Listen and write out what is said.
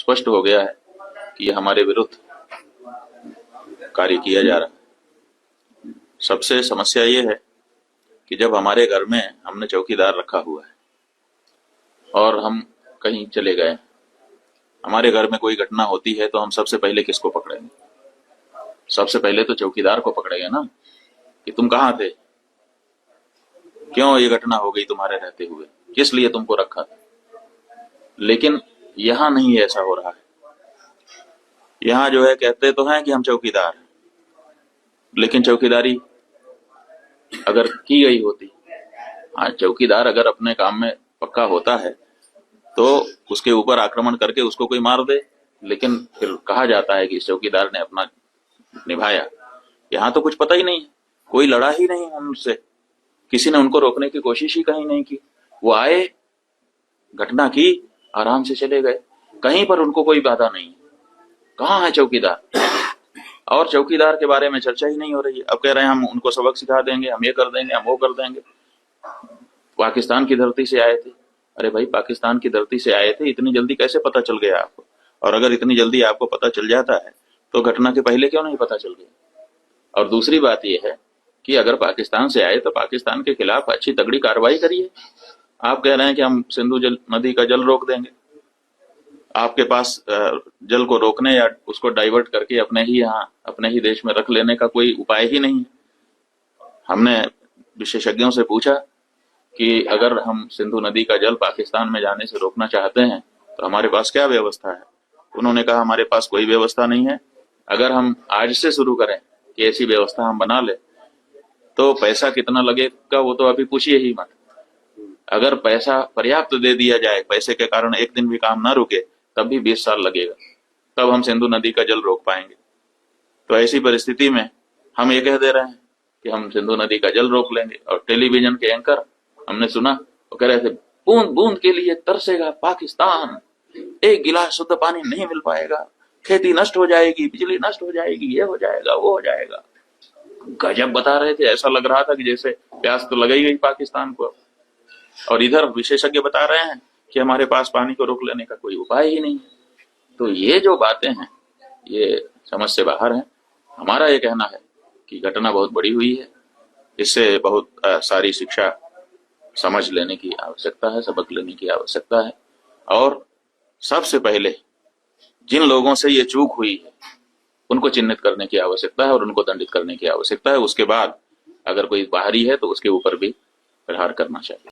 स्पष्ट हो गया है कि ये हमारे विरुद्ध कार्य किया जा रहा है। सबसे समस्या ये है कि जब हमारे घर में हमने चौकीदार रखा हुआ है और हम कहीं चले गए, हमारे घर में कोई घटना होती है तो हम सबसे पहले किसको पकड़ेंगे? सबसे पहले तो चौकीदार को पकड़ेंगे ना, कि तुम कहाँ थे, क्यों ये घटना हो गई तुम्हारे रहते हुए, किस लिए तुमको रखा था। लेकिन यहाँ नहीं ऐसा हो रहा है। यहाँ जो है कहते तो हैं कि हम चौकीदार हैं, लेकिन चौकीदारी अगर की गई होती, हाँ चौकीदार अगर अपने काम में पक्का होता है तो उसके ऊपर आक्रमण करके उसको कोई मार दे, लेकिन फिर कहा जाता है कि इस चौकीदार ने अपना निभाया। यहाँ तो कुछ पता ही नहीं है, कोई लड़ा ही नहीं उनसे, किसी ने उनको रोकने की कोशिश ही कहीं नहीं की। वो आए, घटना की, आराम से चले गए, कहीं पर उनको कोई बाधा नहीं। कहाँ है चौकीदार? और चौकीदार के बारे में चर्चा ही नहीं हो रही है। अब कह रहे हैं हम उनको सबक सिखा देंगे, हम ये कर देंगे, हम वो कर देंगे। पाकिस्तान की धरती से आए थे। अरे भाई, पाकिस्तान की धरती से आए थे, इतनी जल्दी कैसे पता चल गया आपको? और अगर इतनी जल्दी आपको पता चल जाता है तो घटना के पहले क्यों नहीं पता चल गया? और दूसरी बात यह है कि अगर पाकिस्तान से आए तो पाकिस्तान के खिलाफ अच्छी तगड़ी कार्रवाई करिए। आप कह रहे हैं कि हम सिंधु नदी का जल रोक देंगे। आपके पास जल को रोकने या उसको डाइवर्ट करके अपने ही यहाँ, अपने ही देश में रख लेने का कोई उपाय ही नहीं है। हमने विशेषज्ञों से पूछा कि अगर हम सिंधु नदी का जल पाकिस्तान में जाने से रोकना चाहते हैं तो हमारे पास क्या व्यवस्था है? उन्होंने कहा हमारे पास कोई व्यवस्था नहीं है। अगर हम आज से शुरू करें कि ऐसी व्यवस्था हम बना ले तो पैसा कितना लगेगा वो तो अभी पूछिए ही मत। अगर पैसा पर्याप्त दे दिया जाए, पैसे के कारण एक दिन भी काम ना रुके, तब भी 20 साल लगेगा, तब हम सिंधु नदी का जल रोक पाएंगे। तो ऐसी परिस्थिति में हम ये कह दे रहे हैं कि हम सिंधु नदी का जल रोक लेंगे। और टेलीविजन के एंकर हमने सुना, वो कह रहे थे बूंद बूंद के लिए तरसेगा पाकिस्तान, एक गिलास शुद्ध पानी नहीं मिल पाएगा, खेती नष्ट हो जाएगी, बिजली नष्ट हो जाएगी, ये हो जाएगा, वो हो जाएगा। गजब बता रहे थे, ऐसा लग रहा था कि जैसे प्यास तो लग ही गई पाकिस्तान को। और इधर विशेषज्ञ बता रहे हैं कि हमारे पास पानी को रोक लेने का कोई उपाय ही नहीं है। तो ये जो बातें हैं ये समझ से बाहर है। हमारा ये कहना है कि घटना बहुत बड़ी हुई है, इससे बहुत सारी शिक्षा समझ लेने की आवश्यकता है, सबक लेने की आवश्यकता है। और सबसे पहले जिन लोगों से ये चूक हुई है उनको चिन्हित करने की आवश्यकता है और उनको दंडित करने की आवश्यकता है। उसके बाद अगर कोई बाहरी है तो उसके ऊपर भी प्रहार करना चाहिए।